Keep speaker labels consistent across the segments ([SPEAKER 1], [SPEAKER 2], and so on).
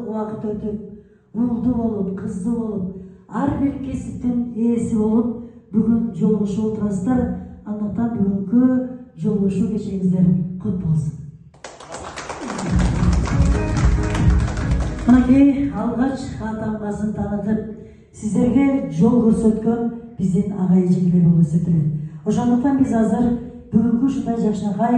[SPEAKER 1] убакыт өтүп, уулду болуп, кызды болуп, ар бир кесиптин ээси болуп, бүгүн жолугушуп отурасыздар. Андыктан бүгүнкү жолугушуу кечиңиздер кут болсун. Мынакей алгач атамгасын таанытып, сиздерге жол көрсөткөн биздин агай эжекелер болуп эсептелет. Ошондуктан биз азыр бүгүнкү ушундай жакшынакай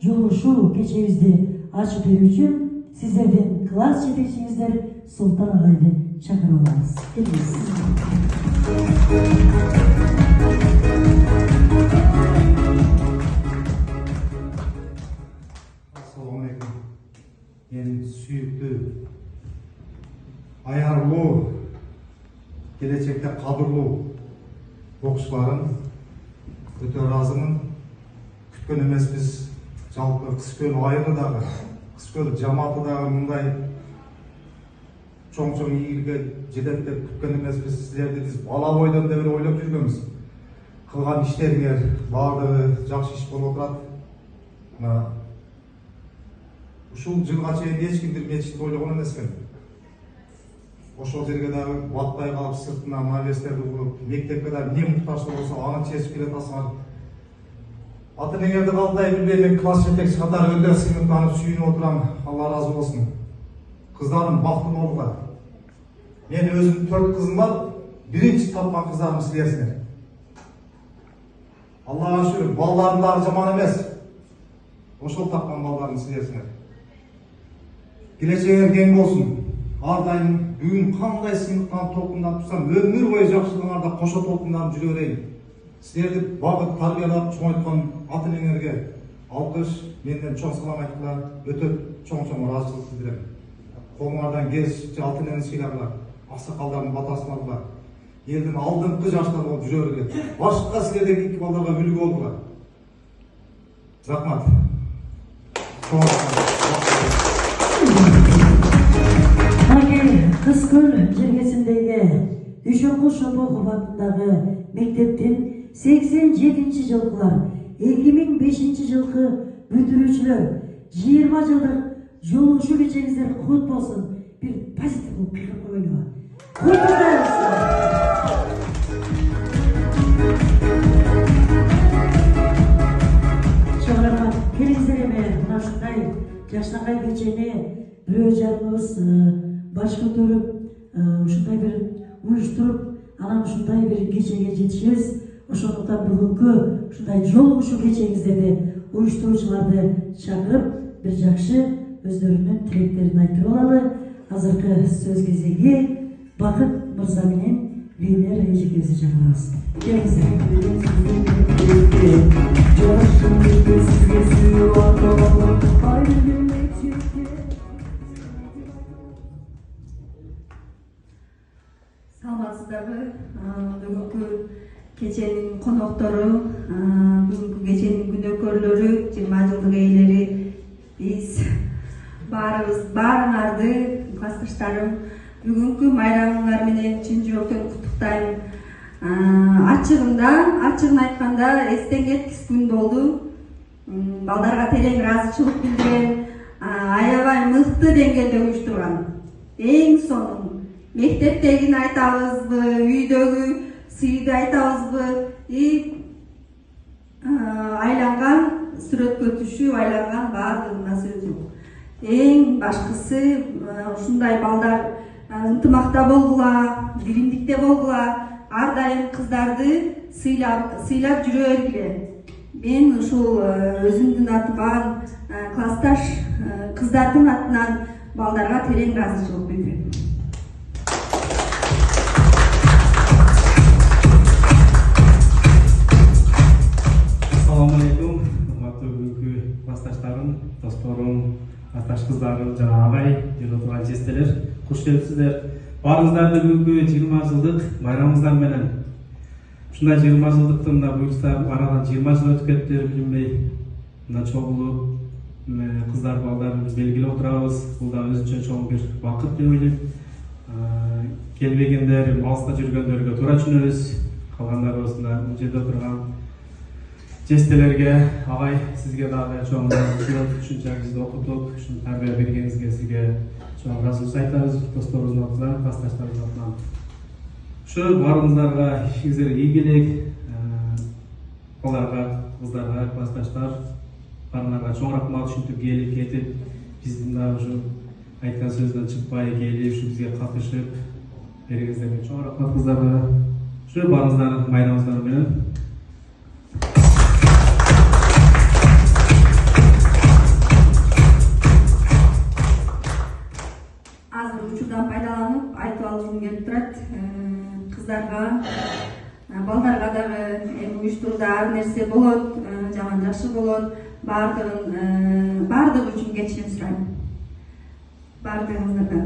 [SPEAKER 1] жолугушуу кечебизди ачып берүү үчүн сиздердин класс жетекчиңиздер Султан агайды чакырып алабыз. Келиңиз.
[SPEAKER 2] Assalamu alaikum. Endi sүйүктүү, аярлуу, келечекте кадырлуу окуучуларым, өтө ыраазымын. Күткөн эмеспиз. Жалпы Кыз Көл айылы дагы, Кыз Көл жамааты дагы мындай чоң ийгиликке жетет деп күткөн эмеспиз. Силерди биз бала бойдон да бери ойлоп жүргөнбүз. Кылган иштериңер баардыгы жакшы иш болуп атат. Ушул жылга чейин эч кимдир мечитти ойлогон эмесмин. Ошол жерге дагы батпай калып, сыртынан навестерди куруп, мектепке дагы эмне муктаждык болсо аны чечип келатасыңар. Ата-энеңерди калдай билбейм, класс жетекчи катары өтө сыймыктанып сүйүнүп отурам. Алла ыраазы болсун. Кыздарым бактылуу болгула. Мен өзүм 4 кызым бар, биринчи тапкан кыздарым силерсиңер. Аллага шүкүр, балдарым дагы жаман эмес. Ошол тапкан балдарым силерсиңер. Келечегиңер кең болсун. Ар дайым бүгүн кандай сыймыктанып толкундап турсам, өмүр бою жакшылыгыңарда кошо толкунданып жүрө берейин. Силерди багып тарбиялап чоңойткон ата-энеңерге алкыш, менден чоң салам айткыла, өтө чоң ыраазычылык билдирем. Колуңардан келишинче ата-энени сыйлагыла, аксакалдардын батасын алгыла. Элдин алдыңкы жаштар болуп жүрө бергиле. Башка силерден кийинки балдарга үлгү болгула. Рахмат.
[SPEAKER 1] Кыз Көл жергесиндеги Үшөкул Шопоков атындагы мектептин 87 жылкылар, 2005 жылкы бүтүрүүчүлөр 20 жылдык жолугушуу кечеңиздер кут болсун. Бир позитивдүү пикир коелу. Чоңракат келиңиздер эми мына ушундай жакшынакай кечени бирөө жарымыбыз баш көтөрүп, ушундай бир уюштуруп, анан ушундай бир кечеге жетишебиз. Ошондуктан бүгүнкү ушундай жолугушуу кечеңиздерди уюштуруучуларды чакырып, бир жакшы өздөрүнүн тилектерин айтып алалы. Азыркы сөз кезеги Бакыт мырза менен Венера эжекебизди чакырабыз. Келиңиздер.
[SPEAKER 3] Саламатсыздарбы? Бүгүнкү кеченин коноктору, бүгүнкү кеченин күнөөкөрлөрү, 20 жылдык ээлери, биз баарыңарды, классташтарым, бүгүнкү майрамыңар менен чын жүрөктөн куттуктайм. Ачыгын айтканда эстен кеткис күн болду. Балдарга терең ыраазычылык билдирем, аябай мыкты деңгээлде уюштурган. Эң сонун мектептегини айтабызбы, үйдөгү сыйды айтабызбы, айланган сүрөткө түшүп, айланган баардыгына сөз жок. Эң башкысы ушундай балдар ынтымакта болгула, биримдикте болгула, ар дайым кыздарды сыйлап жүрө бергиле. Мен ушул өзүмдүн атыман классташ кыздардын атынан балдарга терең ыраазычылык билдирем.
[SPEAKER 4] Assalamu alaikum, урматтуу бүгүнкү классташтарым, досторум, классташ кыздарым, жана агай, жер отурган жестелер, куш келипсиздер. Баарыңыздарды бүгүнкү 20 жылдык майрамыңыздар менен. Ушундай 20 жылдыкты мына буюрса арадан 20 жыл өтүп кетти, билинбей. Мына чогулуп, кыздар балдар белгилеп отурабыз. Бул да өзүнчө чоң бир бакыт деп ойлойм. Келбегендер, алыста жүргөндөргө туура түшүнөбүз. Калгандарыбызда бул жерде отурган жестелерге, агай, сизге дагы чоң түшүнчаңызды окутуп, ушун тарбия бергениңизге сизге ыраазычылык айтабыз досторубуздун атынан, классташтарыбыздын атынан. Ушу баарыңыздарга ишиңиздерге ийгилик, балдарга, кыздарга, классташтар баарыңарга чоң рахмат, ушинтип келип кетип, биздин дагы ушу айткан сөздөн чыкпай келип, ушу бизге катышып бергениңиздерге чоң рахмат кыздарга. Ушу баарыңыздардын майрамыңыздар менен
[SPEAKER 3] азыр учурдан пайдаланып айтып алгым келип турат. Кыздарга, балдарга дагы эми уюштурууда ар нерсе болот, жаман жакшы болот. Баардыгы үчүн кечирим сурайм. Баардыгыңыздардан.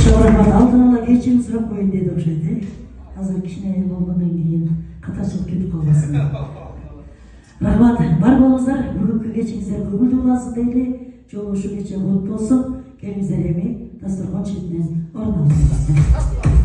[SPEAKER 1] Чоңракат алдын ала кечирим сурап коеюн деди окшойт. Азыр кичине болгондон кийин каташып кетип калбасын. Рахмат, бар болуңуздар, бүгүнкү кечиңиздер көңүлдүү болсун дейли. Жолу ушу кече кут болсун. Келиңиздер эми дасторкон четинен орун алыңыздар.